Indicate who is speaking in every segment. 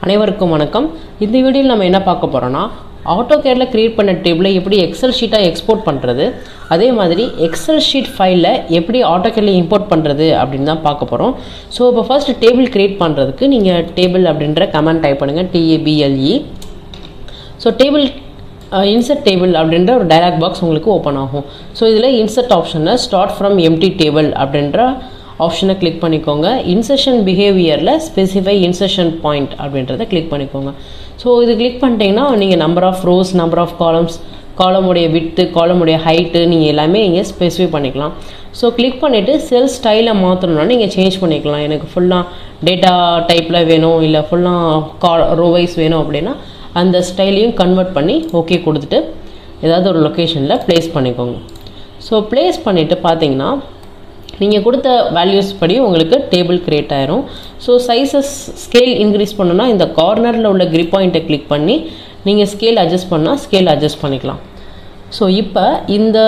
Speaker 1: அனைவருக்கும் வணக்கம். இந்த வீடியோவில் நம்ம என்ன பார்க்க போறோம்னா AutoCAD ல கிரியேட் பண்ண டேபிளை எப்படி எக்ஸல் ஷீட்டா எக்ஸ்போர்ட் பண்றது, அதே மாதிரி எக்ஸல் ஷீட் ஃபைலை எப்படி AutoCAD ல இம்போர்ட் பண்றது அப்படின்னு தான் பார்க்க போறோம். ஸோ இப்போ ஃபர்ஸ்ட் டேபிள் கிரியேட் பண்ணுறதுக்கு நீங்கள் டேபிள் அப்படின்ற கமாண்ட் டைப் பண்ணுங்க, TABLE. So table insert table அப்படின்ற ஒரு டயலாக் பாக்ஸ் உங்களுக்கு ஓப்பன் ஆகும். ஸோ இதில் இன்சர்ட் ஆப்ஷனில் ஸ்டார்ட் ஃப்ரம் எம்டி டேபிள் அப்படின்ற ஆப்ஷனை கிளிக் பண்ணிக்கோங்க. இன்சர்ஷன் பிஹேவியரில் ஸ்பெசிஃபை இன்சர்ஷன் பாயிண்ட் அப்படின்றத கிளிக் பண்ணிக்கோங்க. ஸோ இது கிளிக் பண்ணிட்டீங்கன்னா நீங்கள் number of rows, number of columns, காலமுடைய விட்த்து, காலமுடைய ஹைட்டு நீங்கள் எல்லாமே இங்கே ஸ்பெசிஃபை பண்ணிக்கலாம். ஸோ கிளிக் பண்ணிவிட்டு செல் ஸ்டைலை மாற்றணும்னா நீங்கள் சேஞ்ச் பண்ணிக்கலாம். எனக்கு ஃபுல்லாக டேட்டா டைப்பில் வேணும், இல்லை ஃபுல்லாக ரோவைஸ் வேணும் அப்படின்னா அந்த ஸ்டைலையும் கன்வெர்ட் பண்ணி ஓகே கொடுத்துட்டு ஏதாவது ஒரு லொக்கேஷனில் ப்ளேஸ் பண்ணிக்கோங்க. ஸோ ப்ளேஸ் பண்ணிவிட்டு பார்த்தீங்கன்னா நீங்கள் கொடுத்த வேல்யூஸ் படி உங்களுக்கு டேபிள் க்ரியேட் ஆயிரும். ஸோ சைஸஸ் ஸ்கேல் இன்க்ரீஸ் பண்ணணும்னா இந்த கார்னரில் உள்ள கிரிப் பாயிண்ட்டை கிளிக் பண்ணி நீங்கள் ஸ்கேல் அட்ஜஸ்ட் பண்ணால் ஸ்கேல் அட்ஜஸ்ட் பண்ணிக்கலாம். ஸோ இப்போ இந்த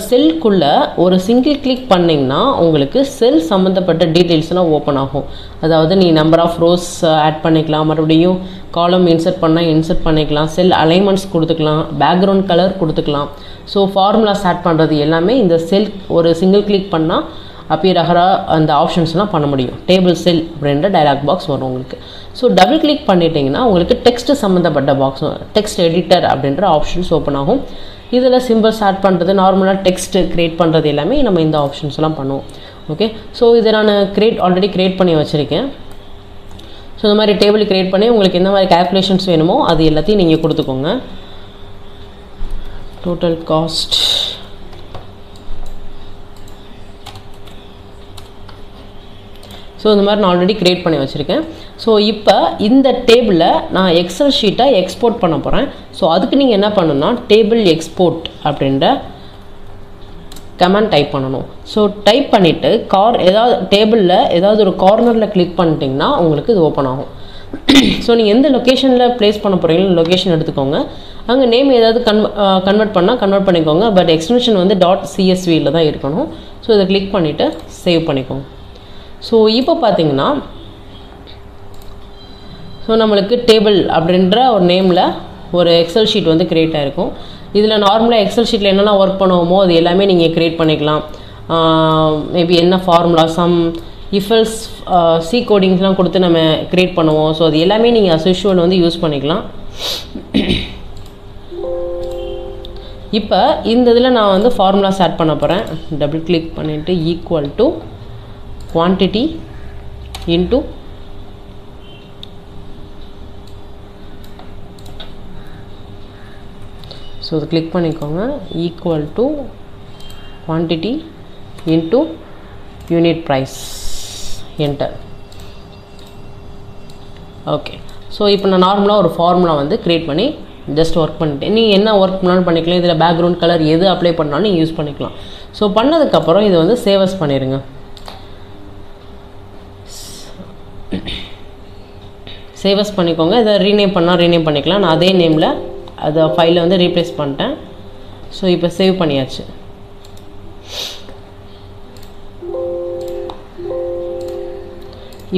Speaker 1: செல்குள்ளே ஒரு சிங்கிள் கிளிக் பண்ணிங்கன்னா உங்களுக்கு செல் சம்மந்தப்பட்ட டீட்டெயில்ஸ்லாம் ஓப்பன் ஆகும். அதாவது நீ நம்பர் ஆஃப் ரோஸ் ஆட் பண்ணிக்கலாம், மறுபடியும் காலம் இன்சர்ட் பண்ணால் இன்சர்ட் பண்ணிக்கலாம், செல் அலைன்மெண்ட்ஸ் கொடுத்துக்கலாம், பேக்ரவுண்ட் கலர் கொடுத்துக்கலாம். ஸோ ஃபார்முலாஸ் ஆட் பண்ணுறது எல்லாமே இந்த செல் ஒரு சிங்கிள் கிளிக் பண்ணால் அப்பியர் ஆகிற அந்த ஆப்ஷன்ஸ்லாம் பண்ண முடியும். டேபிள் செல் அப்படின்ற டயலாக் பாக்ஸ் வரும் உங்களுக்கு. ஸோ டபுள் கிளிக் பண்ணிட்டீங்கன்னா உங்களுக்கு டெக்ஸ்ட் சம்மந்தப்பட்ட பாக்ஸ், டெக்ஸ்ட் எடிட்டர் அப்படின்ற ஆப்ஷன்ஸ் ஓப்பன் ஆகும். இதில் சிம்பிள்ஸ் ஆட் பண்ணுறது, நார்மலாக டெக்ஸ்ட் க்ரியேட் பண்ணுறது எல்லாமே நம்ம இந்த ஆப்ஷன்ஸ்லாம் பண்ணுவோம். ஓகே, ஸோ இதை நான் ஆல்ரெடி க்ரியேட் பண்ணி வச்சுருக்கேன். ஸோ இந்த மாதிரி டேபிள் க்ரியேட் பண்ணி உங்களுக்கு எந்த மாதிரி கேல்குலேஷன்ஸ் வேணுமோ அது எல்லாத்தையும் நீங்கள் கொடுத்துக்கோங்க. டோட்டல் காஸ்ட், ஸோ இந்த மாதிரி நான் ஆல்ரெடி க்ரியேட் பண்ணி வச்சுருக்கேன். ஸோ இப்போ இந்த டேபிளை நான் எக்ஸல் ஷீட்டை எக்ஸ்போர்ட் பண்ண போகிறேன். ஸோ அதுக்கு நீங்கள் என்ன பண்ணணும்னா டேபிள் எக்ஸ்போர்ட் அப்படின்ற கமாண்ட் டைப் பண்ணணும். ஸோ டைப் பண்ணிவிட்டு ஏதாவது டேபிளில் ஏதாவது ஒரு கார்னரில் கிளிக் பண்ணிட்டீங்கன்னா உங்களுக்கு இது ஓப்பன் ஆகும். ஸோ நீங்கள் எந்த லொக்கேஷனில் ப்ளேஸ் பண்ண போகிறீங்களோ லொக்கேஷன் எடுத்துக்கோங்க. அங்கே நேம் ஏதாவது கன்வெர்ட் பண்ணால் கன்வெர்ட் பண்ணிக்கோங்க. பட் எக்ஸ்டென்ஷன் வந்து .csvயில் தான் இருக்கணும். ஸோ இதை கிளிக் பண்ணிவிட்டு சேவ் பண்ணிக்கோங்க. ஸோ இப்போ பார்த்தீங்கன்னா நம்மளுக்கு டேபிள் அப்படின்ற ஒரு நேமில் ஒரு எக்ஸல் ஷீட் வந்து க்ரியேட் ஆகிருக்கும். இதில் நார்மலாக எக்ஸல் ஷீட்டில் என்னென்ன ஒர்க் பண்ணுவோமோ அது எல்லாமே நீங்கள் க்ரியேட் பண்ணிக்கலாம். மேபி என்ன ஃபார்முலா, சம், இஃபல்ஸ், சி கோடிங்ஸ்லாம் கொடுத்து நம்ம க்ரியேட் பண்ணுவோம். ஸோ அது எல்லாமே நீங்கள் அஸ் யூஷுவல் வந்து யூஸ் பண்ணிக்கலாம். இப்போ இந்த இதில் நான் வந்து ஃபார்முலாஸ் ஆட் பண்ண போகிறேன். டபுள் கிளிக் பண்ணிவிட்டு equal to quantity into so இது கிளிக் பண்ணிக்கோங்க, equal to quantity into unit price, enter. Okay, so இப்போ நான் நார்மலாக ஒரு ஃபார்முலா வந்து க்ரியேட் பண்ணி ஜஸ்ட் ஒர்க் பண்ணிட்டேன். நீங்கள் என்ன ஒர்க் பண்ணாலும் பண்ணிக்கலாம். இதில் பேக்ரவுண்ட் கலர் எது அப்ளை பண்ணாலும் நீங்கள் யூஸ் பண்ணிக்கலாம். ஸோ பண்ணதுக்கப்புறம் இதை வந்து சேவஸ் பண்ணிடுங்க. சேவஸ் பண்ணிக்கோங்க. இதை ரீநேம் பண்ணால் ரீநேம் பண்ணிக்கலாம். நான் அதே நேமில் அதை ஃபைலை வந்து ரீப்ளேஸ் பண்ணிட்டேன். ஸோ இப்போ சேவ் பண்ணியாச்சு.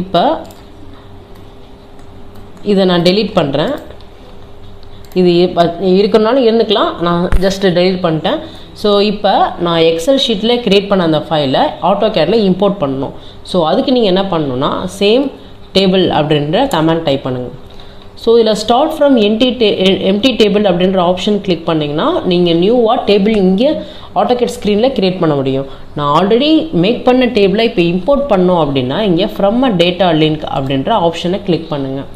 Speaker 1: இப்போ இதை நான் டெலீட் பண்ணுறேன். இது இருக்கிறனாலும் இருந்துக்கலாம், நான் ஜஸ்ட் டெலீட் பண்ணிட்டேன். ஸோ இப்போ நான் எக்ஸல் ஷீட்டில் க்ரியேட் பண்ண அந்த ஃபைலை AutoCADல இம்போர்ட் பண்ணணும். ஸோ அதுக்கு நீங்கள் என்ன பண்ணணும்னா சேம் டேபிள் அப்படின்ற கமாண்ட் டைப் பண்ணுங்கள். ஸோ இதில் ஸ்டார்ட் ஃப்ரம் எம்டி டேபிள் அப்படின்ற ஆப்ஷன் கிளிக் பண்ணிங்கன்னா நீங்கள் நியூவாக டேபிள் இங்கே AutoCAD ஸ்க்ரீனில் க்ரியேட் பண்ண முடியும். நான் ஆல்ரெடி மேக் பண்ண டேபிளை இப்போ இம்போர்ட் பண்ணோம் அப்படின்னா இங்கே ஃப்ரம் அ டேட்டா லிங்க் அப்படின்ற ஆப்ஷனை கிளிக் பண்ணுங்கள்.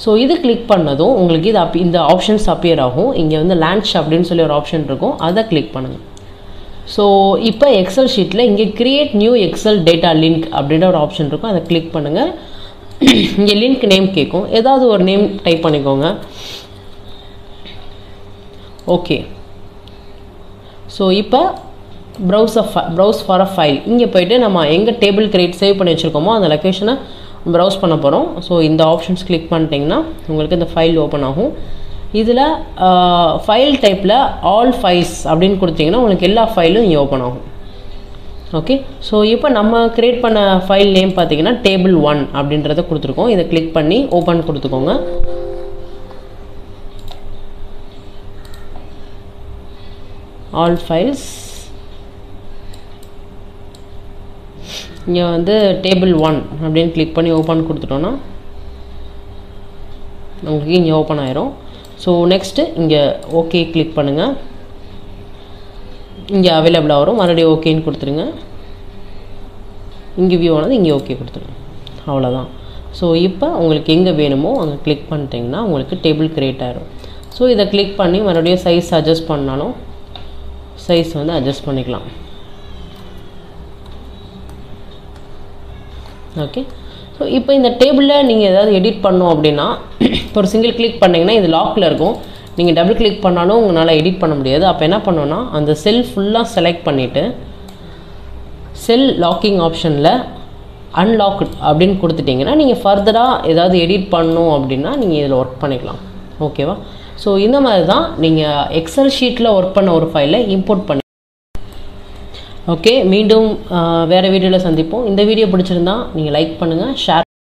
Speaker 1: ஸோ இது கிளிக் பண்ணதும் உங்களுக்கு இந்த ஆப்ஷன்ஸ் அப்பியர் ஆகும். இங்கே வந்து லான்ச் அப்படின்னு சொல்லி ஒரு ஆப்ஷன் இருக்கும், அதை கிளிக் பண்ணுங்கள். ஸோ இப்போ எக்ஸல் ஷீட்டில் இங்கே create new Excel data link அப்படின்ற ஒரு ஆப்ஷன் இருக்கும், அதை கிளிக் பண்ணுங்கள். இங்கே லிங்க் நேம் கேட்கும், ஏதாவது ஒரு நேம் டைப் பண்ணிக்கோங்க. ஓகே, ஸோ இப்போ ப்ரௌஸ் ஃபார் அ ஃபைல், இங்கே போய்ட்டு நம்ம எங்கே டேபிள் கிரியேட் சேவ் பண்ணி வச்சுருக்கோமோ அந்த லொக்கேஷனை ப்ரௌஸ் பண்ண போகிறோம். ஸோ இந்த ஆப்ஷன்ஸ் கிளிக் பண்ணிட்டீங்கன்னா உங்களுக்கு இந்த ஃபைல் ஓப்பன் ஆகும். இதில் ஃபைல் டைப்பில் ஆல் ஃபைல்ஸ் அப்படின்னு கொடுத்தீங்கன்னா உங்களுக்கு எல்லா ஃபைலும் இங்கே ஓப்பன் ஆகும். ஓகே, ஸோ இப்போ நம்ம கிரியேட் பண்ண ஃபைல் நேம் பார்த்தீங்கன்னா டேபிள் 1 அப்படின்றத கொடுத்துருக்கோம். இதை கிளிக் பண்ணி ஓப்பன் கொடுத்துக்கோங்க. ஆல் ஃபைல்ஸ், இங்கே வந்து டேபிள் 1 அப்படின்னு கிளிக் பண்ணி ஓப்பன் கொடுத்துட்டோன்னா உங்களுக்கு இங்கே ஓப்பன் ஆயிரும். ஸோ நெக்ஸ்ட்டு இங்கே ஓகே கிளிக் பண்ணுங்கள். இங்கே அவைலபிளாக வரும், மறுபடியும் ஓகேன்னு கொடுத்துருங்க. இங்கே வியூ ஆனது இங்கே ஓகே கொடுத்துருங்க. அவ்வளோதான். ஸோ இப்போ உங்களுக்கு எங்கே வேணுமோ அங்கே கிளிக் பண்ணிட்டீங்கன்னா உங்களுக்கு டேபிள் க்ரியேட் ஆகிடும். ஸோ இதை கிளிக் பண்ணி மறுபடியும் சைஸ் அட்ஜஸ்ட் பண்ணாலும் சைஸ் வந்து அட்ஜஸ்ட் பண்ணிக்கலாம். ஓகே, ஸோ இப்போ இந்த டேபிளில் நீங்கள் ஏதாவது எடிட் பண்ணோம் அப்படின்னா ஒரு சிங்கிள் கிளிக் பண்ணிங்கன்னா இது லாக்கில் இருக்கும். நீங்கள் டபுள் கிளிக் பண்ணாலும் உங்களால் எடிட் பண்ண முடியாது. அப்போ என்ன பண்ணோன்னா அந்த செல் ஃபுல்லாக செலக்ட் பண்ணிவிட்டு செல் லாக்கிங் ஆப்ஷனில் அன்லாக்ட் அப்படின்னு கொடுத்துட்டிங்கன்னா நீங்கள் ஃபர்தராக ஏதாவது எடிட் பண்ணணும் அப்படின்னா நீங்கள் இதில் ஒர்க் பண்ணிக்கலாம். ஓகேவா? ஸோ இந்த மாதிரி தான் நீங்கள் எக்ஸல் ஷீட்டில் ஒர்க் பண்ண ஒரு ஃபைலை இம்போர்ட் பண்ணி. ஓகே, மீண்டும் வேறு வீடியோவில் சந்திப்போம். இந்த வீடியோ பிடிச்சிருந்தா நீங்கள் லைக் பண்ணுங்கள், ஷேர்